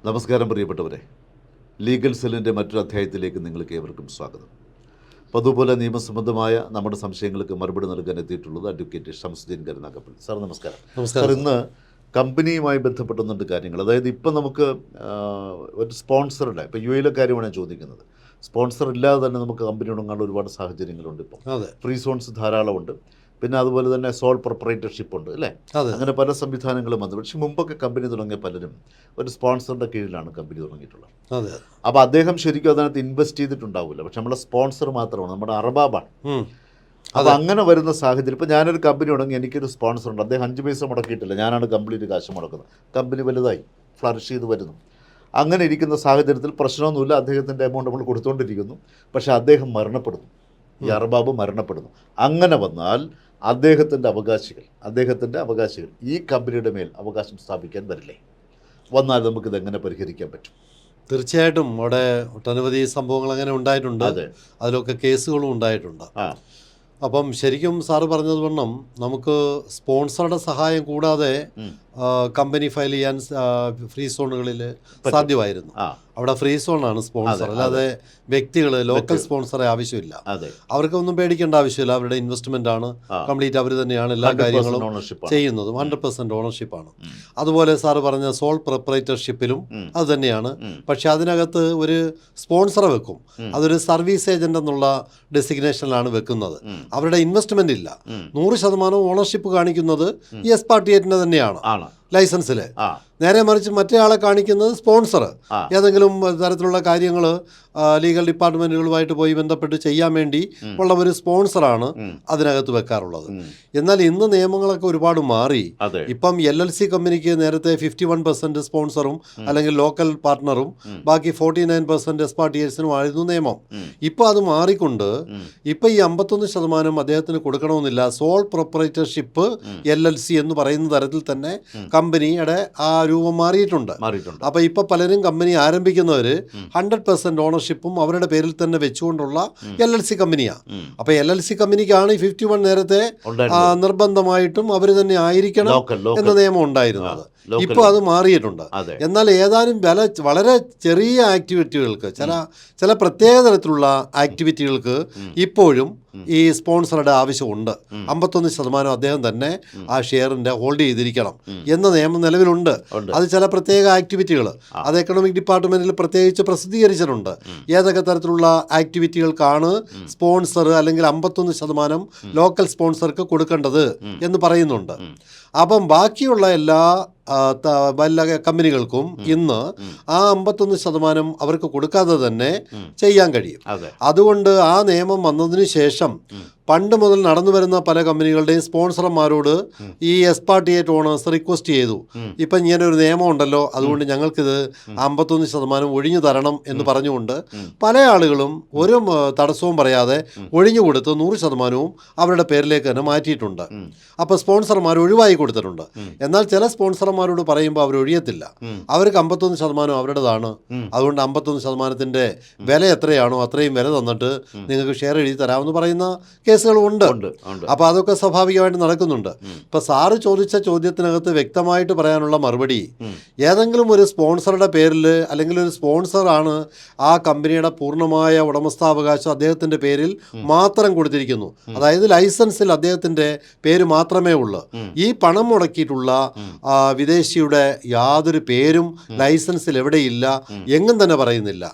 നമസ്കാരം പ്രിയപ്പെട്ടവരെ, ലീഗൽ സെല്ലിൻ്റെ മറ്റൊരു അധ്യായത്തിലേക്ക് നിങ്ങൾക്ക് ഏവർക്കും സ്വാഗതം. അപ്പോൾ അതുപോലെ നിയമസംബന്ധമായ നമ്മുടെ സംശയങ്ങൾക്ക് മറുപടി നൽകാൻ എത്തിയിട്ടുള്ളത് അഡ്വക്കേറ്റ് ഷംസുദ്ദീൻ കരുനാഗപ്പള്ളി. സാർ നമസ്കാരം. സാർ, ഇന്ന് കമ്പനിയുമായി ബന്ധപ്പെട്ടൊന്നുണ്ട് കാര്യങ്ങൾ. അതായത് ഇപ്പം നമുക്ക് ഒരു സ്പോൺസറുടെ, ഇപ്പോൾ യു എയിലെ കാര്യമാണ് ഞാൻ ചോദിക്കുന്നത്. സ്പോൺസർ ഇല്ലാതെ തന്നെ നമുക്ക് കമ്പനി തുടങ്ങാനുള്ള ഒരുപാട് സാഹചര്യങ്ങളുണ്ട്. ഇപ്പം ഫ്രീ സോൺസ് ധാരാളമുണ്ട്. പിന്നെ അതുപോലെ തന്നെ സോൾ പ്രൊപ്പറേറ്റർഷിപ്പ് ഉണ്ട്, അല്ലേ? അങ്ങനെ പല സംവിധാനങ്ങളും വന്നു. പക്ഷേ മുമ്പൊക്കെ കമ്പനി തുടങ്ങിയ പലരും ഒരു സ്പോൺസറുടെ കീഴിലാണ് കമ്പനി തുടങ്ങിയിട്ടുള്ളത്. അപ്പോൾ അദ്ദേഹം ശരിക്കും അതിനകത്ത് ഇൻവെസ്റ്റ് ചെയ്തിട്ടുണ്ടാവില്ല. പക്ഷെ നമ്മുടെ സ്പോൺസർ മാത്രമാണ്, നമ്മുടെ അർബാബാണ്. അപ്പോൾ അങ്ങനെ വരുന്ന സാഹചര്യം, ഇപ്പോൾ ഞാനൊരു കമ്പനി തുടങ്ങി, എനിക്കൊരു സ്പോൺസർ ഉണ്ട്. അദ്ദേഹം 5 പൈസ മുടക്കിയിട്ടില്ല, ഞാനാണ് കംപ്ലീറ്റ് കാശ് മുടക്കുന്നത്. കമ്പനി വലുതായി ഫ്ലറിഷ് ചെയ്ത് വരുന്നു. അങ്ങനെ ഇരിക്കുന്ന സാഹചര്യത്തിൽ പ്രശ്നമൊന്നുമില്ല, അദ്ദേഹത്തിൻ്റെ എമൗണ്ട് നമ്മൾ കൊടുത്തുകൊണ്ടിരിക്കുന്നു. പക്ഷേ അദ്ദേഹം മരണപ്പെടുന്നു, ഈ അർബാബ് മരണപ്പെടുന്നു. അങ്ങനെ വന്നാൽ അദ്ദേഹത്തിൻ്റെ അവകാശികൾ ഈ കമ്പനിയുടെ മേൽ അവകാശം സ്ഥാപിക്കാൻ വരില്ലേ? വന്നാൽ നമുക്കിത് എങ്ങനെ പരിഹരിക്കാൻ പറ്റും? തീർച്ചയായിട്ടും അവിടെ ഒട്ടനവധി സംഭവങ്ങൾ അങ്ങനെ ഉണ്ടായിട്ടുണ്ട്. അതിലൊക്കെ കേസുകളും ഉണ്ടായിട്ടുണ്ട്. അപ്പം ശരിക്കും സാറ് പറഞ്ഞത് വണ്ണം നമുക്ക് സ്പോൺസറുടെ സഹായം കൂടാതെ കമ്പനി ഫയൽ ചെയ്യാൻ ഫ്രീ സോണുകളിൽ സാധ്യമായിരുന്നു. അവിടെ ഫ്രീ സോണാണ് സ്പോൺസർ, അല്ലാതെ വ്യക്തികൾ ലോക്കൽ സ്പോൺസറെ ആവശ്യമില്ല. അവർക്കൊന്നും പേടിക്കേണ്ട ആവശ്യമില്ല. അവരുടെ ഇൻവെസ്റ്റ്മെന്റ് ആണ്, കംപ്ലീറ്റ് അവർ തന്നെയാണ് എല്ലാ കാര്യങ്ങളും ചെയ്യുന്നതും. 100% ഓണർഷിപ്പാണ്. അതുപോലെ സാറ് പറഞ്ഞ സോൾ പ്രൊപ്പറേറ്റർഷിപ്പിലും അത് തന്നെയാണ്. പക്ഷെ അതിനകത്ത് ഒരു സ്പോൺസറെ വെക്കും. അതൊരു സർവീസ് ഏജന്റ് എന്നുള്ള ഡെസിഗ്നേഷനിലാണ് വെക്കുന്നത്. അവരുടെ ഇൻവെസ്റ്റ്മെന്റ് ഇല്ല. 100% ഓണർഷിപ്പ് കാണിക്കുന്നത് ഈ എസ്പാർട്ടിയേറ്റിന്റെ തന്നെയാണ് ലൈസൻസിൽ. നേരെ മറിച്ച് മറ്റേ ആളെ കാണിക്കുന്നത് സ്പോൺസർ ഏതെങ്കിലും തരത്തിലുള്ള കാര്യങ്ങൾ ലീഗൽ ഡിപ്പാർട്ട്മെൻറ്റുകളുമായിട്ട് പോയി ബന്ധപ്പെട്ട് ചെയ്യാൻ വേണ്ടി ഉള്ള ഒരു സ്പോൺസറാണ് അതിനകത്ത് വെക്കാറുള്ളത്. എന്നാൽ ഇന്ന് നിയമങ്ങളൊക്കെ ഒരുപാട് മാറി. ഇപ്പം LLC കമ്പനിക്ക് നേരത്തെ 51% സ്പോൺസറും അല്ലെങ്കിൽ ലോക്കൽ പാർട്ട്ണറും ബാക്കി 49% എസ്പാർട്ടിയേഴ്സിനും ആയിരുന്നു നിയമം. ഇപ്പോൾ അത് മാറിക്കൊണ്ട് ഇപ്പം ഈ 51% അദ്ദേഹത്തിന് കൊടുക്കണമെന്നില്ല. സോൾ പ്രൊപ്പറേറ്റർഷിപ്പ് LLC എന്ന് പറയുന്ന തരത്തിൽ തന്നെ കമ്പനിയുടെ ആ രൂപം മാറിയിട്ടുണ്ട്. അപ്പോൾ ഇപ്പോൾ പലരും കമ്പനി ആരംഭിക്കുന്നവർ 100% ഓണർഷിപ്പും അവരുടെ പേരിൽ തന്നെ വെച്ചുകൊണ്ടുള്ള LLC കമ്പനിയാണ്. അപ്പോൾ LLC കമ്പനിക്കാണ് 51 നേരത്തെ നിർബന്ധമായിട്ടും അവർ തന്നെ ആയിരിക്കണം എന്ന നിയമം ഉണ്ടായിരുന്നത്. ഇപ്പോൾ അത് മാറിയിട്ടുണ്ട്. എന്നാൽ ഏതാനും വളരെ ചെറിയ ആക്ടിവിറ്റികൾക്ക്, ചില പ്രത്യേക തരത്തിലുള്ള ആക്ടിവിറ്റികൾക്ക് ഇപ്പോഴും ഈ സ്പോൺസറുടെ ആവശ്യമുണ്ട്. 51% അദ്ദേഹം തന്നെ ആ ഷെയറിൻ്റെ ഹോൾഡ് ചെയ്തിരിക്കണം എന്ന നിയമം നിലവിലുണ്ട്. അത് ചില പ്രത്യേക ആക്ടിവിറ്റികൾ അത് എക്കണോമിക് ഡിപ്പാർട്ട്മെൻറ്റിൽ പ്രത്യേകിച്ച് പ്രസിദ്ധീകരിച്ചിട്ടുണ്ട്. ഏതൊക്കെ തരത്തിലുള്ള ആക്ടിവിറ്റികൾക്കാണ് സ്പോൺസർ അല്ലെങ്കിൽ 51% ലോക്കൽ സ്പോൺസർക്ക് കൊടുക്കേണ്ടത് എന്ന് പറയുന്നുണ്ട്. അപ്പം ബാക്കിയുള്ള എല്ലാ വല്ല കമ്പനികൾക്കും ഇന്ന് ആ 51% അവർക്ക് കൊടുക്കാതെ തന്നെ ചെയ്യാൻ കഴിയും. അതുകൊണ്ട് ആ നിയമം വന്നതിന് ശേഷം പണ്ട് മുതൽ നടന്നു വരുന്ന പല കമ്പനികളുടെയും സ്പോൺസർമാരോട് ഈ എസ്പാർട്ടിയേറ്റ് ഓണേഴ്സ് റിക്വസ്റ്റ് ചെയ്തു, ഇപ്പം ഇങ്ങനെ ഒരു നിയമം ഉണ്ടല്ലോ, അതുകൊണ്ട് ഞങ്ങൾക്കിത് 51% ഒഴിഞ്ഞു തരണം എന്ന് പറഞ്ഞുകൊണ്ട് പല ആളുകളും ഒരു തടസ്സവും പറയാതെ ഒഴിഞ്ഞു കൊടുത്ത് 100% അവരുടെ പേരിലേക്ക് തന്നെ മാറ്റിയിട്ടുണ്ട്. അപ്പോൾ സ്പോൺസർമാർ ഒഴിവായി കൊടുത്തിട്ടുണ്ട്. എന്നാൽ ചില സ്പോൺസർമാരോട് പറയുമ്പോൾ അവർ ഒഴിയത്തില്ല. അവർക്ക് 51% അവരുടേതാണ്. അതുകൊണ്ട് 51%ൻ്റെ വില എത്രയാണോ അത്രയും വില തന്നിട്ട് നിങ്ങൾക്ക് ഷെയർ എഴുതി തരാമെന്ന് പറയുന്ന കേസുകളുണ്ട്. അപ്പോൾ അതൊക്കെ സ്വാഭാവികമായിട്ട് നടക്കുന്നുണ്ട്. ഇപ്പം സാറ് ചോദിച്ച ചോദ്യത്തിനകത്ത് വ്യക്തമായിട്ട് പറയാനുള്ള മറുപടി, ഏതെങ്കിലും ഒരു സ്പോൺസറുടെ പേരിൽ അല്ലെങ്കിൽ ഒരു സ്പോൺസറാണ് ആ കമ്പനിയുടെ പൂർണ്ണമായ ഉടമസ്ഥാവകാശം അദ്ദേഹത്തിൻ്റെ പേരിൽ മാത്രം കൊടുത്തിരിക്കുന്നു. അതായത് ലൈസൻസിൽ അദ്ദേഹത്തിൻ്റെ പേര് മാത്രമേ ഉള്ളൂ. ഈ പണം മുടക്കിയിട്ടുള്ള വിദേശിയുടെ യാതൊരു പേരും ലൈസൻസിൽ എവിടെയില്ല, എങ്ങും തന്നെ പറയുന്നില്ല.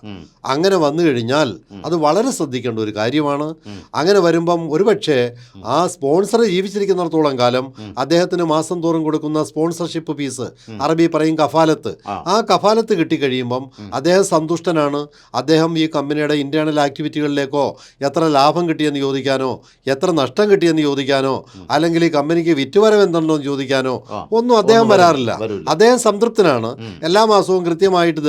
അങ്ങനെ വന്നു കഴിഞ്ഞാൽ അത് വളരെ ശ്രദ്ധിക്കേണ്ട ഒരു കാര്യമാണ്. അങ്ങനെ വരുമ്പം ഒരുപക്ഷെ ആ സ്പോൺസർ ജീവിച്ചിരിക്കുന്നിടത്തോളം കാലം അദ്ദേഹത്തിന് മാസം തോറും കൊടുക്കുന്ന സ്പോൺസർഷിപ്പ് ഫീസ്, അറബി പറയും കഫാലത്ത്, ആ കഫാലത്ത് കിട്ടിക്കഴിയുമ്പം അദ്ദേഹം സന്തുഷ്ടനാണ്. അദ്ദേഹം ഈ കമ്പനിയുടെ ഇന്റേണൽ ആക്ടിവിറ്റികളിലേക്കോ എത്ര ലാഭം കിട്ടിയെന്ന് ചോദിക്കാനോ എത്ര നഷ്ടം കിട്ടിയെന്ന് ചോദിക്കാനോ അല്ലെങ്കിൽ ഈ കമ്പനിക്ക് വിറ്റുവരവ് എന്തുണ്ടോ എന്ന് ചോദിക്കാനോ ഒന്നും അദ്ദേഹം വരാറില്ല. അദ്ദേഹം സംതൃപ്തനാണ്. എല്ലാ മാസവും കൃത്യമായിട്ട്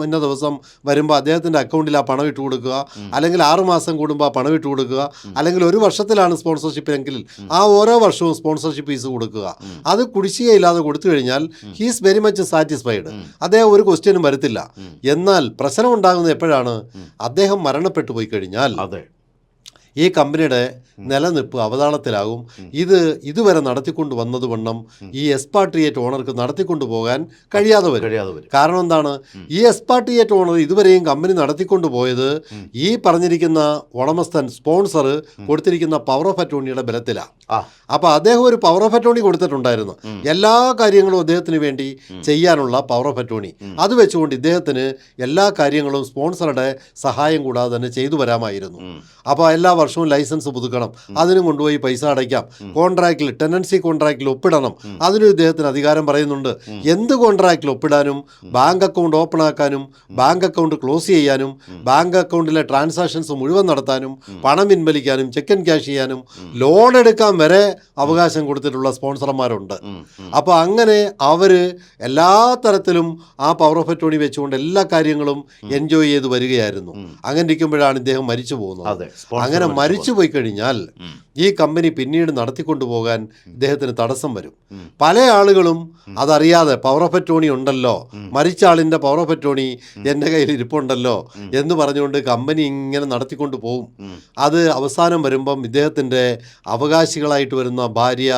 ഇന്ന ദിവസം വരുമ്പോൾ അദ്ദേഹത്തിൻ്റെ അക്കൗണ്ടിൽ ആ പണം ഇട്ട് കൊടുക്കുക, അല്ലെങ്കിൽ 6 മാസം കൂടുമ്പോൾ ആ പണം ഇട്ട് കൊടുക്കുക, അല്ലെങ്കിൽ ഒരു വർഷത്തിലാണ് സ്പോൺസർഷിപ്പ് എങ്കിൽ ആ ഓരോ വർഷവും സ്പോൺസർഷിപ്പ് ഫീസ് കൊടുക്കുക. അത് കുടിശ്ശികയില്ലാതെ കൊടുത്തു കഴിഞ്ഞാൽ ഹീസ് വെരി മച്ച് സാറ്റിസ്ഫൈഡ്. അദ്ദേഹം ഒരു ക്വസ്റ്റ്യനും വരത്തില്ല. എന്നാൽ പ്രശ്നം ഉണ്ടാകുന്നത് എപ്പോഴാണ്? അദ്ദേഹം മരണപ്പെട്ടു പോയി കഴിഞ്ഞാൽ ഈ കമ്പനിയുടെ നിലനിൽപ്പ് അവതാളത്തിലാകും. ഇത് ഇതുവരെ നടത്തിക്കൊണ്ട് വന്നതുവണ്ണം ഈ എക്സ്പാട്രിയേറ്റ് ഓണർക്ക് നടത്തിക്കൊണ്ടു പോകാൻ കഴിയാതെ വരും. കാരണം എന്താണ്, ഈ എക്സ്പാട്രിയേറ്റ് ഓണർ ഇതുവരെയും കമ്പനി നടത്തിക്കൊണ്ടു പോയത് ഈ പറഞ്ഞിരിക്കുന്ന ഉടമസ്ഥൻ സ്പോൺസർ കൊടുത്തിരിക്കുന്ന പവർ ഓഫ് അറ്റോർണിയുടെ ബലത്തിലാണ്. അപ്പോൾ അദ്ദേഹം ഒരു പവർ ഓഫ് അറ്റോർണി കൊടുത്തിട്ടുണ്ടായിരുന്നു, എല്ലാ കാര്യങ്ങളും അദ്ദേഹത്തിന് വേണ്ടി ചെയ്യാനുള്ള പവർ ഓഫ് അറ്റോർണി. അത് വെച്ചുകൊണ്ട് ഇദ്ദേഹത്തിന് എല്ലാ കാര്യങ്ങളും സ്പോൺസറുടെ സഹായം കൂടാതെ തന്നെ ചെയ്തു വരാമായിരുന്നു. അപ്പോൾ എല്ലാ വർഷവും ലൈസൻസ് പുതുക്കണം, അതിനും കൊണ്ടുപോയി പൈസ അടയ്ക്കാം, കോൺട്രാക്റ്റിൽ ടെനൻസി കോൺട്രാക്റ്റിൽ ഒപ്പിടണം, അതിനും ഇദ്ദേഹത്തിന് അധികാരം പറയുന്നുണ്ട്. എന്ത് കോൺട്രാക്റ്റിൽ ഒപ്പിടാനും, ബാങ്ക് അക്കൗണ്ട് ഓപ്പൺ ആക്കാനും, ബാങ്ക് അക്കൗണ്ട് ക്ലോസ് ചെയ്യാനും, ബാങ്ക് അക്കൗണ്ടിലെ ട്രാൻസാക്ഷൻസ് മുഴുവൻ നടത്താനും, പണം പിൻവലിക്കാനും, ചെക്ക് ആൻഡ് ക്യാഷ് ചെയ്യാനും, ലോൺ എടുക്കാൻ വരെ അവകാശം കൊടുത്തിട്ടുള്ള സ്പോൺസർമാരുണ്ട്. അപ്പോൾ അങ്ങനെ അവർ എല്ലാ തരത്തിലും ആ പവർ ഓഫ് അറ്റോർണി വെച്ചുകൊണ്ട് എല്ലാ കാര്യങ്ങളും എൻജോയ് ചെയ്ത് വരികയായിരുന്നു. അങ്ങനെ ഇരിക്കുമ്പോഴാണ് ഇദ്ദേഹം മരിച്ചു പോകുന്നത്. അങ്ങനെ മരിച്ചു പോയി കഴിഞ്ഞാൽ ഈ കമ്പനി പിന്നീട് നടത്തിക്കൊണ്ടു പോകാൻ ഇദ്ദേഹത്തിന് തടസ്സം വരും. പല ആളുകളും അതറിയാതെ പവർ ഓഫ് അറ്റോർണി ഉണ്ടല്ലോ, മരിച്ച ആളിൻ്റെ പവർ ഓഫ് അറ്റോർണി എൻ്റെ കയ്യിൽ ഇരിപ്പുണ്ടല്ലോ എന്ന് പറഞ്ഞുകൊണ്ട് കമ്പനി ഇങ്ങനെ നടത്തിക്കൊണ്ട് പോകും. അത് അവസാനം വരുമ്പം ഇദ്ദേഹത്തിൻ്റെ അവകാശികളായിട്ട് വരുന്ന ഭാര്യ,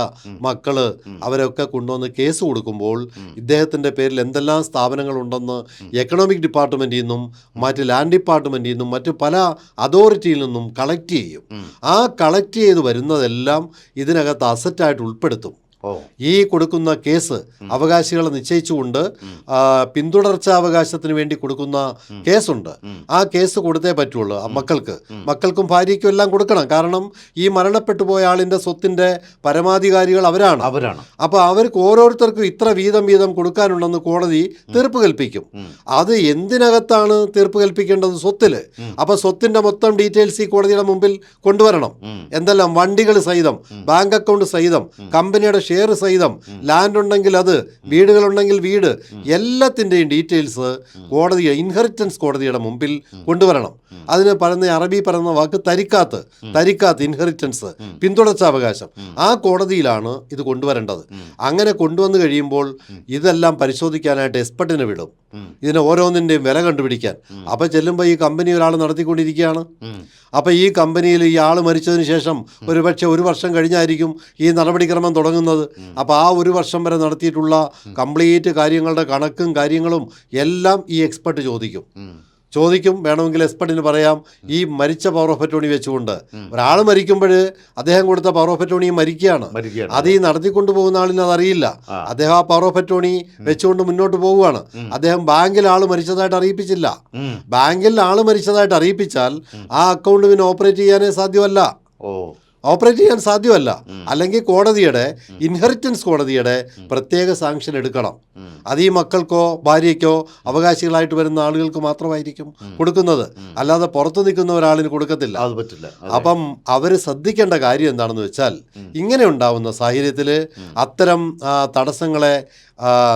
മക്കള് അവരൊക്കെ കൊണ്ടുവന്ന് കേസ് കൊടുക്കുമ്പോൾ ഇദ്ദേഹത്തിൻ്റെ പേരിൽ എന്തെല്ലാം സ്ഥാപനങ്ങളുണ്ടെന്ന് എക്കണോമിക് ഡിപ്പാർട്ട്മെൻറ്റിൽ നിന്നും മറ്റ് ലാൻഡ് ഡിപ്പാർട്ട്മെൻറ്റിൽ നിന്നും മറ്റ് പല അതോറിറ്റിയിൽ നിന്നും കളക്ട് ചെയ്യും. ആ കളക്ട് ചെയ്ത് വരുന്നതെല്ലാം ഇതിനകത്ത് അസറ്റായിട്ട് ഉൾപ്പെടുത്തും. ഈ കൊടുക്കുന്ന കേസ് അവകാശികളെ നിശ്ചയിച്ചുകൊണ്ട് പിന്തുടർച്ചാവകാശത്തിന് വേണ്ടി കൊടുക്കുന്ന കേസുണ്ട്. ആ കേസ് കൊടുത്തേ പറ്റുള്ളൂ. മക്കൾക്കും ഭാര്യയ്ക്കും എല്ലാം കൊടുക്കണം. കാരണം ഈ മരണപ്പെട്ടു പോയ ആളിൻ്റെ സ്വത്തിൻ്റെ പരമാധികാരികൾ അവരാണ്. അപ്പോൾ അവർക്ക് ഓരോരുത്തർക്കും ഇത്ര വീതം കൊടുക്കാനുണ്ടെന്ന് കോടതി തീർപ്പ് കൽപ്പിക്കും. അത് എന്തിനകത്താണ് തീർപ്പ് കൽപ്പിക്കേണ്ടത്? സ്വത്തിൽ. അപ്പോൾ സ്വത്തിൻ്റെ മൊത്തം ഡീറ്റെയിൽസ് ഈ കോടതിയുടെ മുമ്പിൽ കൊണ്ടുവരണം. എന്തെല്ലാം വണ്ടികൾ സഹിതം, ബാങ്ക് അക്കൗണ്ട് സഹിതം, കമ്പനിയുടെ ഷെയർ സഹിതം, ലാൻഡ് ഉണ്ടെങ്കിൽ അത്, വീടുകളുണ്ടെങ്കിൽ വീട്, എല്ലാത്തിൻ്റെയും ഡീറ്റെയിൽസ് ഇൻഹെറിറ്റൻസ് കോടതിയുടെ മുമ്പിൽ കൊണ്ടുവരണം. അതിന് പറയുന്ന അറബി പറയുന്ന വാക്ക് തരിക്കാത്ത് ഇൻഹെറിറ്റൻസ്, പിന്തുടർച്ചാവകാശം. ആ കോടതിയിലാണ് ഇത് കൊണ്ടുവരേണ്ടത്. അങ്ങനെ കൊണ്ടുവന്നു കഴിയുമ്പോൾ ഇതെല്ലാം പരിശോധിക്കാനായിട്ട് എക്സ്പെർട്ടിനെ വിടും, ഇതിന് ഓരോന്നിൻ്റെയും വില കണ്ടുപിടിക്കാൻ. അപ്പം ചെല്ലുമ്പോൾ ഈ കമ്പനി ഒരാൾ നടത്തിക്കൊണ്ടിരിക്കുകയാണ്. അപ്പം ഈ കമ്പനിയിൽ ഈ ആൾ മരിച്ചതിന് ശേഷം ഒരുപക്ഷെ 1 വർഷം കഴിഞ്ഞായിരിക്കും ഈ നടപടിക്രമം തുടങ്ങുന്നത്. അപ്പോൾ ആ 1 വർഷം വരെ നടത്തിയിട്ടുള്ള കംപ്ലീറ്റ് കാര്യങ്ങളുടെ കണക്കും കാര്യങ്ങളും എല്ലാം ഈ എക്സ്പെർട്ട് ചോദിക്കും. വേണമെങ്കിൽ എക്സ്പെർട്ടിന് പറയാം, ഈ മരിച്ച പവർ ഓഫ് അറ്റോർണി വെച്ചുകൊണ്ട് ഒരാൾ മരിക്കുമ്പോൾ അദ്ദേഹം കൊടുത്ത പവർ ഓഫ് അറ്റോർണി മരിക്കുകയാണ്. അത് ഈ നടത്തിക്കൊണ്ടുപോകുന്ന ആളിന് അതറിയില്ല. അദ്ദേഹം ആ പവർ ഓഫ് അറ്റോർണി വെച്ചുകൊണ്ട് മുന്നോട്ട് പോവുകയാണ്. അദ്ദേഹം ബാങ്കിൽ ആൾ മരിച്ചതായിട്ട് അറിയിപ്പിച്ചില്ല. ബാങ്കിൽ ആൾ മരിച്ചതായിട്ട് അറിയിപ്പിച്ചാൽ ആ അക്കൗണ്ട് പിന്നെ ഓപ്പറേറ്റ് ചെയ്യാൻ സാധ്യമല്ല. അല്ലെങ്കിൽ കോടതിയുടെ ഇൻഹെറിറ്റൻസ് കോടതിയുടെ പ്രത്യേക സാങ്ഷൻ എടുക്കണം. അത് ഈ മക്കൾക്കോ ഭാര്യയ്ക്കോ അവകാശികളായിട്ട് വരുന്ന ആളുകൾക്ക് മാത്രമായിരിക്കും കൊടുക്കുന്നത്, അല്ലാതെ പുറത്തു നിൽക്കുന്ന ഒരാളിന് കൊടുക്കത്തില്ല. അത് പറ്റില്ല. അപ്പം അവർ ശ്രദ്ധിക്കേണ്ട കാര്യം എന്താണെന്ന് വെച്ചാൽ, ഇങ്ങനെ ഉണ്ടാവുന്ന സാഹചര്യത്തിൽ അത്തരം തടസ്സങ്ങളെ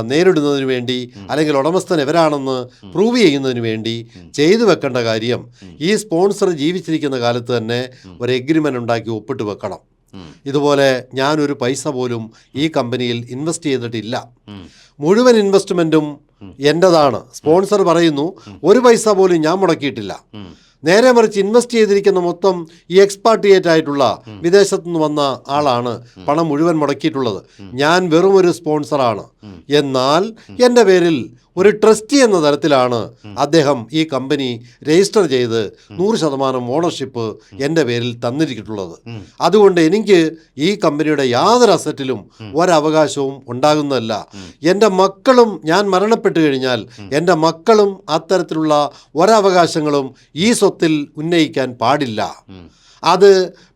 നേരിടുന്നതിന് വേണ്ടി, അല്ലെങ്കിൽ ഉടമസ്ഥൻ എവരാണെന്ന് പ്രൂവ് ചെയ്യുന്നതിന് വേണ്ടി ചെയ്തു വെക്കേണ്ട കാര്യം, ഈ സ്പോൺസർ ജീവിച്ചിരിക്കുന്ന കാലത്ത് തന്നെ ഒരു എഗ്രിമെൻ്റ് ഉണ്ടാക്കി ഒപ്പിട്ട് വെക്കണം. ഇതുപോലെ ഞാനൊരു പൈസ പോലും ഈ കമ്പനിയിൽ ഇൻവെസ്റ്റ് ചെയ്തിട്ടില്ല, മുഴുവൻ ഇൻവെസ്റ്റ്മെൻറ്റും എൻ്റെതാണ്. സ്പോൺസർ പറയുന്നു 1 പൈസ പോലും ഞാൻ മുടക്കിയിട്ടില്ല. നേരെ മറിച്ച് ഇൻവെസ്റ്റ് ചെയ്തിരിക്കുന്ന മൊത്തം ഈ എക്സ്പാട്രിയേറ്റ് ആയിട്ടുള്ള വിദേശത്തു നിന്ന് വന്ന ആളാണ് പണം മുഴുവൻ മുടക്കിയിട്ടുള്ളത്. ഞാൻ വെറും ഒരു സ്പോൺസറാണ്. എന്നാൽ എൻ്റെ പേരിൽ ഒരു ട്രസ്റ്റി എന്ന തരത്തിലാണ് അദ്ദേഹം ഈ കമ്പനി രജിസ്റ്റർ ചെയ്ത് 100% ഓണർഷിപ്പ് എൻ്റെ പേരിൽ തന്നിരിച്ചിട്ടുള്ളത്. അതുകൊണ്ട് എനിക്ക് ഈ കമ്പനിയുടെ യാതൊരു അസറ്റിലും ഒരവകാശവും ഉണ്ടാകുന്നതല്ല. എൻ്റെ മക്കളും, ഞാൻ മരണപ്പെട്ടു കഴിഞ്ഞാൽ എൻ്റെ മക്കളും അത്തരത്തിലുള്ള ഒരവകാശങ്ങളും ഈ സ്വത്തിൽ ഉന്നയിക്കാൻ പാടില്ല. അത്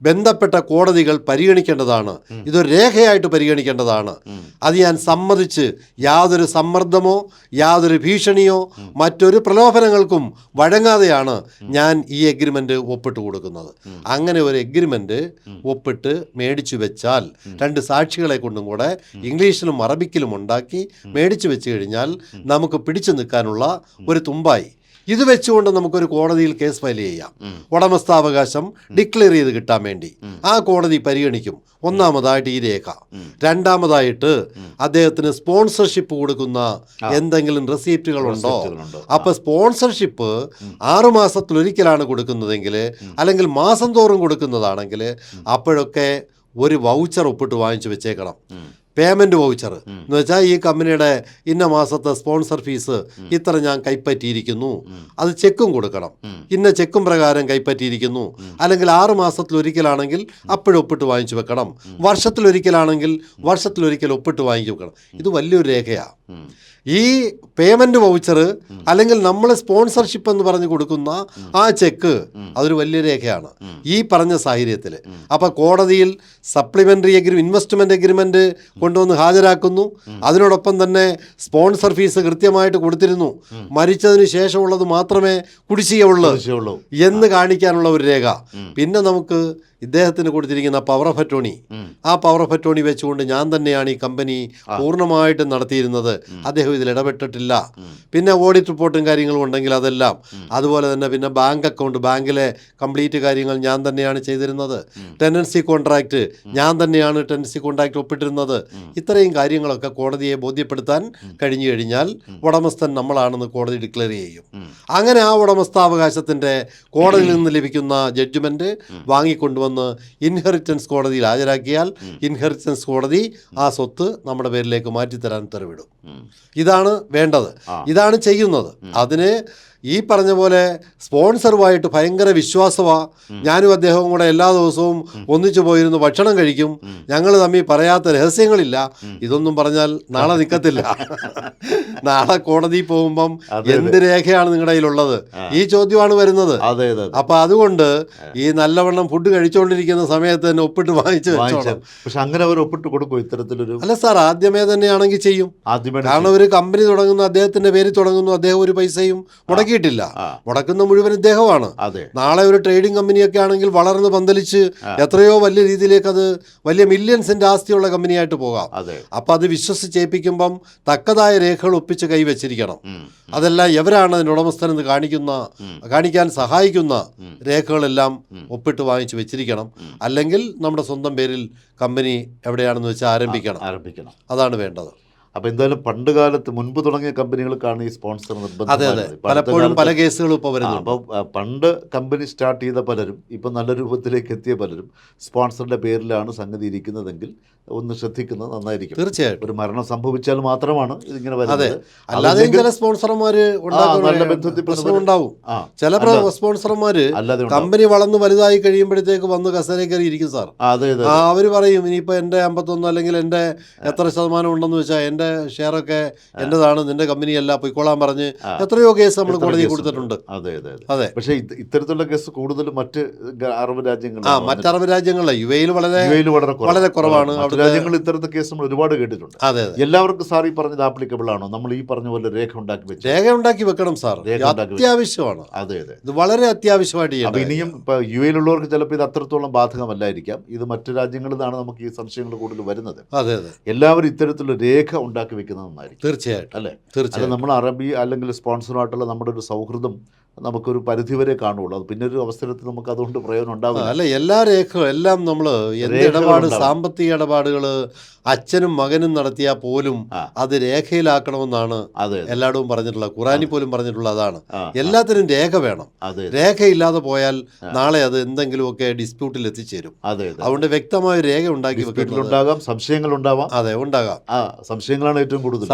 ബന്ധപ്പെട്ട കോടതികൾ പരിഗണിക്കേണ്ടതാണ്. ഇതൊരു രേഖയായിട്ട് പരിഗണിക്കേണ്ടതാണ്. അത് ഞാൻ സമ്മതിച്ച് യാതൊരു സമ്മർദ്ദമോ യാതൊരു ഭീഷണിയോ മറ്റൊരു പ്രലോഭനങ്ങൾക്കും വഴങ്ങാതെയാണ് ഞാൻ ഈ എഗ്രിമെൻ്റ് ഒപ്പിട്ട് കൊടുക്കുന്നത്. അങ്ങനെ ഒരു എഗ്രിമെൻ്റ് ഒപ്പിട്ട് മേടിച്ചു വെച്ചാൽ 2 സാക്ഷികളെ കൊണ്ടും കൂടെ ഇംഗ്ലീഷിലും അറബിക്കിലും ഉണ്ടാക്കി മേടിച്ചു വെച്ച് കഴിഞ്ഞാൽ നമുക്ക് പിടിച്ചു നിൽക്കാനുള്ള ഒരു തുമ്പായി. ഇത് വെച്ചുകൊണ്ട് നമുക്കൊരു കോടതിയിൽ കേസ് ഫയൽ ചെയ്യാം. ഉടമസ്ഥാവകാശം ഡിക്ലെയർ ചെയ്ത് കിട്ടാൻ വേണ്ടി ആ കോടതി പരിഗണിക്കും. ഒന്നാമതായിട്ട് ഈ രേഖ. രണ്ടാമതായിട്ട് അദ്ദേഹത്തിന് സ്പോൺസർഷിപ്പ് കൊടുക്കുന്ന എന്തെങ്കിലും റെസീപ്റ്റുകൾ ഉണ്ടോ? അപ്പൊ സ്പോൺസർഷിപ്പ് 6 മാസത്തിലൊരിക്കലാണ് കൊടുക്കുന്നതെങ്കിൽ, അല്ലെങ്കിൽ മാസം തോറും കൊടുക്കുന്നതാണെങ്കിൽ, അപ്പോഴൊക്കെ ഒരു വൗച്ചർ ഒപ്പിട്ട് വാങ്ങിച്ചു വെച്ചേക്കണം. പേയ്മെൻറ്റ് വൗച്ചർ എന്ന് വെച്ചാൽ ഈ കമ്പനിയുടെ ഇന്ന മാസത്തെ സ്പോൺസർ ഫീസ് ഇത്ര ഞാൻ കൈപ്പറ്റിയിരിക്കുന്നു, അത് ചെക്കും കൊടുക്കണം. ഇന്ന ചെക്കും പ്രകാരം കൈപ്പറ്റിയിരിക്കുന്നു. അല്ലെങ്കിൽ 6 മാസത്തിലൊരിക്കലാണെങ്കിൽ അപ്പോഴും ഒപ്പിട്ട് വാങ്ങിച്ചു വെക്കണം. വർഷത്തിലൊരിക്കലാണെങ്കിൽ വർഷത്തിലൊരിക്കൽ ഒപ്പിട്ട് വാങ്ങിച്ചു വെക്കണം. ഇത് വലിയൊരു രേഖയാണ്. ഈ പേയ്മെൻറ്റ് വൗച്ചർ അല്ലെങ്കിൽ നമ്മൾ സ്പോൺസർഷിപ്പ് എന്ന് പറഞ്ഞ് കൊടുക്കുന്ന ആ ചെക്ക് അതൊരു വലിയ രേഖയാണ് ഈ പറഞ്ഞ സാഹചര്യത്തിൽ. അപ്പോൾ കോടതിയിൽ സപ്ലിമെൻ്ററി ഇൻവെസ്റ്റ്മെൻറ്റ് എഗ്രിമെൻറ്റ് കൊണ്ടുവന്ന് ഹാജരാക്കുന്നു. അതിനോടൊപ്പം തന്നെ സ്പോൺസർ ഫീസ് കൃത്യമായിട്ട് കൊടുത്തിരുന്നു, മരിച്ചതിന് ശേഷമുള്ളത് മാത്രമേ കുടിശ്ശികയുള്ളൂ എന്ന് കാണിക്കാനുള്ള ഒരു രേഖ. പിന്നെ നമുക്ക് ഇദ്ദേഹത്തിന് കൊടുത്തിരിക്കുന്ന പവർ ഓഫ് അറ്റോർണി, ആ പവർ ഓഫ് അറ്റോർണി വെച്ചുകൊണ്ട് ഞാൻ തന്നെയാണ് ഈ കമ്പനി പൂർണ്ണമായിട്ടും നടത്തിയിരുന്നത്, അദ്ദേഹം ഇതിൽ ഇടപെട്ടിട്ടില്ല. പിന്നെ ഓഡിറ്റ് റിപ്പോർട്ടും കാര്യങ്ങളും ഉണ്ടെങ്കിൽ അതെല്ലാം, അതുപോലെ തന്നെ പിന്നെ ബാങ്ക് അക്കൗണ്ട്, ബാങ്കിലെ കംപ്ലീറ്റ് കാര്യങ്ങൾ ഞാൻ തന്നെയാണ് ചെയ്തിരുന്നത്. ടെനൻസി കോൺട്രാക്റ്റ് ഞാൻ തന്നെയാണ് ടെനൻസി കോൺട്രാക്റ്റ് ഒപ്പിട്ടിരുന്നത്. ഇത്രയും കാര്യങ്ങളൊക്കെ കോടതിയെ ബോധ്യപ്പെടുത്താൻ കഴിഞ്ഞു കഴിഞ്ഞാൽ ഉടമസ്ഥൻ നമ്മളാണെന്ന് കോടതി ഡിക്ലെയർ ചെയ്യും. അങ്ങനെ ആ ഉടമസ്ഥാവകാശത്തിൻ്റെ കോടതിയിൽ നിന്ന് ലഭിക്കുന്ന ജഡ്ജ്മെൻറ്റ് വാങ്ങിക്കൊണ്ടുവന്ന് ഇൻഹെറിറ്റൻസ് കോടതിയിൽ ഹാജരാക്കിയാൽ ഇൻഹെറിറ്റൻസ് കോടതി ആ സ്വത്ത് നമ്മുടെ പേരിലേക്ക് മാറ്റിത്തരാൻ ഉത്തരവിടും. ഇതാണ് വേണ്ടത്, ഇതാണ് ചെയ്യുന്നത്. അതിന് ഈ പറഞ്ഞ പോലെ സ്പോൺസറുമായിട്ട് ഭയങ്കര വിശ്വാസമാണ്. ഞാനും അദ്ദേഹവും കൂടെ എല്ലാ ദിവസവും ഒന്നിച്ചു പോയിരുന്നു ഭക്ഷണം കഴിക്കും. ഞങ്ങൾ തമ്മിൽ പറയാത്ത രഹസ്യങ്ങളില്ല. ഇതൊന്നും പറഞ്ഞാൽ നാളെ നിൽക്കത്തില്ല. നാളെ കോടതി പോകുമ്പം എന്ത് രേഖയാണ് നിങ്ങളുടെ കയ്യിലുള്ളത്? ഈ ചോദ്യമാണ് വരുന്നത്. അപ്പൊ അതുകൊണ്ട് ഈ നല്ലവണ്ണം ഫുഡ് കഴിച്ചുകൊണ്ടിരിക്കുന്ന സമയത്ത് തന്നെ ഒപ്പിട്ട് വാങ്ങിച്ചു വെച്ചോളാം. പക്ഷെ അങ്ങനെ അവർ ഒപ്പിട്ട് കൊടുക്കും ഇത്തരത്തിലൊരു? അല്ല സാർ, ആദ്യമേ തന്നെയാണെങ്കിൽ ചെയ്യും. കാരണം ഒരു കമ്പനി തുടങ്ങുന്നു, അദ്ദേഹത്തിന്റെ പേരിൽ തുടങ്ങുന്നു, അദ്ദേഹം ഒരു പൈസയും മുടക്കിയിട്ടില്ല. മുടക്കുന്ന മുഴുവൻ ഇദ്ദേഹമാണ്. നാളെ ഒരു ട്രേഡിംഗ് കമ്പനിയൊക്കെ ആണെങ്കിൽ വളർന്ന് പന്തലിച്ച് എത്രയോ വലിയ രീതിയിലേക്ക് അത് വലിയ മില്യൺസിന്റെ ആസ്തിയുള്ള കമ്പനിയായിട്ട് പോകാം. അപ്പൊ അത് വിശ്വസിച്ചേൽപ്പിക്കുമ്പം തക്കതായ രേഖകൾ ഒപ്പിച്ച് കൈവച്ചിരിക്കണം. അതെല്ലാം എവരാണ് അതിന് ഉടമസ്ഥനെന്ന് കാണിക്കാൻ സഹായിക്കുന്ന രേഖകളെല്ലാം ഒപ്പിട്ട് വാങ്ങിച്ചു വെച്ചിരിക്കണം. അല്ലെങ്കിൽ നമ്മുടെ സ്വന്തം പേരിൽ കമ്പനി എവിടെയാണെന്ന് വെച്ചാൽ ആരംഭിക്കണം. അതാണ് വേണ്ടത്. അപ്പോൾ എന്തായാലും പണ്ട് കാലത്ത് മുൻപ് തുടങ്ങിയ കമ്പനികൾക്കാണ് ഈ സ്പോൺസർ നിർബന്ധം. പലപ്പോഴും പല കേസുകളും ഇപ്പോൾ വരുന്നു. അപ്പോൾ പണ്ട് കമ്പനി സ്റ്റാർട്ട് ചെയ്ത പലരും ഇപ്പം നല്ല രൂപത്തിലേക്ക് എത്തിയ പലരും സ്പോൺസറിൻ്റെ പേരിലാണ് സംഗതി ഇരിക്കുന്നതെങ്കിൽ ഒന്ന് ശ്രദ്ധിക്കുന്നത് നന്നായിരിക്കും. തീർച്ചയായിട്ടും. ഒരു മരണം സംഭവിച്ചാൽ മാത്രമാണ് ഇതിങ്ങനെ വരുന്നത്. അല്ലാതെ ചില സ്പോൺസർമാർ നല്ല ബന്ധത്തിൽ പ്രശ്നമുണ്ടാവും. ചില സ്പോൺസർമാർ കമ്പനി വളർന്ന് വലുതായി കഴിയുമ്പോഴത്തേക്ക് വന്ന് കസേര കയറി ഇരിക്കും സാർ. അവർ പറയും ഇനിയിപ്പോൾ എൻ്റെ 51 അല്ലെങ്കിൽ എൻ്റെ എത്ര ശതമാനം ഉണ്ടെന്ന് വെച്ചാൽ എൻ്റെ ഷെയറൊക്കെ എൻ്റെതാണ്, നിന്റെ കമ്പനിയല്ല, പൊയ്ക്കോളാൻ പറഞ്ഞ് എത്രയോ കേസ് നമ്മൾ കോടതിയിൽ കൊടുത്തിട്ടുണ്ട്. അതെ. പക്ഷേ ഇത്തരത്തിലുള്ള കേസ് കൂടുതലും മറ്റ് അറബ് രാജ്യങ്ങളിലെ യുഎഇയിൽ വളരെ കുറവാണ്. രാജ്യങ്ങളിൽ ഇത്തരത്തിൽ കേസ് നമ്മൾ ഒരുപാട് കേട്ടിട്ടുണ്ട്. എല്ലാവർക്കും സാർ ഈ പറഞ്ഞത് ആപ്ലിക്കബിൾ ആണോ? നമ്മൾ ഈ പറഞ്ഞ പോലെ രേഖ ഉണ്ടാക്കി വെക്കണം സാർ, അത്യാവശ്യമാണ്. ഇത് വളരെ അത്യാവശ്യമായിട്ട് ചെയ്യണം. അപ്പോൾ ഇനിയും ഇപ്പോൾ യുഎഇയിലുള്ളവർക്ക് ചിലപ്പോൾ ഇത് അത്രത്തോളം ബാധകമല്ലായിരിക്കാം. ഇത് മറ്റു രാജ്യങ്ങളിൽ നിന്നാണ് നമുക്ക് ഈ സംശയങ്ങൾ കൂടുതൽ വരുന്നത്. എല്ലാവരും ഇത്തരത്തിലുള്ള രേഖ ഉണ്ടാക്കി വെക്കുന്നത് നന്നായിരിക്കും. തീർച്ചയായിട്ടും അല്ലേ? തീർച്ചയായും. നമ്മൾ അറബി അല്ലെങ്കിൽ സ്പോൺസറുമായിട്ടുള്ള നമ്മുടെ ഒരു സൗഹൃദം നമുക്കൊരു പരിധിവരെ കാണുള്ളൂ. അത് പിന്നെ ഒരു അവസരത്തിൽ നമുക്ക് അതുകൊണ്ട് പ്രയോജനം ഉണ്ടാവില്ല. അല്ല, എല്ലാ രേഖകളും എല്ലാം നമ്മൾ എന്ത് ഇടപാട്, സാമ്പത്തിക ഇടപാടുകൾ അച്ഛനും മകനും നടത്തിയാൽ പോലും അത് രേഖയിലാക്കണമെന്നാണ് എല്ലായിടവും പറഞ്ഞിട്ടുള്ളത്. ഖുറാനിൽ പോലും പറഞ്ഞിട്ടുള്ളത് അതാണ്. എല്ലാത്തിനും രേഖ വേണം. രേഖയില്ലാതെ പോയാൽ നാളെ അത് എന്തെങ്കിലുമൊക്കെ ഡിസ്പ്യൂട്ടിൽ എത്തിച്ചേരും. അതുകൊണ്ട് വ്യക്തമായ രേഖ ഉണ്ടാക്കി വെക്കുന്നുണ്ടാകാം, സംശയങ്ങൾ ഉണ്ടാവാം. ഉണ്ടാകാം. സംശയങ്ങളാണ് ഏറ്റവും കൂടുതൽ.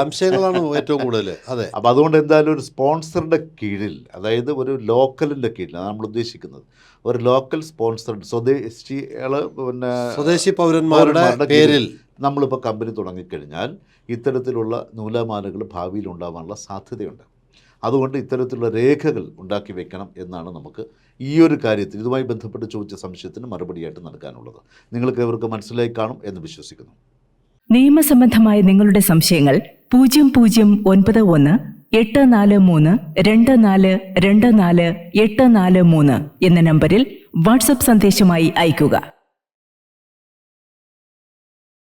അതെ. അപ്പം അതുകൊണ്ട് എന്തായാലും ഒരു സ്പോൺസറുടെ കീഴിൽ, അതായത് ഒരു ലോക്കലിൻ്റെ കീഴിലാണ് നമ്മൾ ഉദ്ദേശിക്കുന്നത്. ഒരു ലോക്കൽ സ്പോൺസർഡ് സ്വദേശി പൗരന്മാരുടെ പേരിൽ നമ്മളിപ്പോൾ കമ്പനി തുടങ്ങിക്കഴിഞ്ഞാൽ ഇത്തരത്തിലുള്ള നൂലാമാലകൾ ഭാവിയിൽ ഉണ്ടാകാനുള്ള സാധ്യതയുണ്ട്. അതുകൊണ്ട് ഇത്തരത്തിലുള്ള രേഖകൾ ഉണ്ടാക്കി വെക്കണം എന്നാണ് നമുക്ക് ഈ ഒരു കാര്യത്തിൽ ഇതുമായി ബന്ധപ്പെട്ട് ചോദിച്ച സംശയത്തിന് മറുപടിയായിട്ട് നൽകാനുള്ളത്. നിങ്ങൾക്ക് ഏവർക്ക് മനസ്സിലായി കാണും എന്ന് വിശ്വസിക്കുന്നു. നിയമസംബന്ധമായ നിങ്ങളുടെ സംശയങ്ങൾ 0091-843-2424-843 എന്ന നമ്പറിൽ വാട്സ്ആപ്പ് സന്ദേശമായി അയയ്ക്കുക.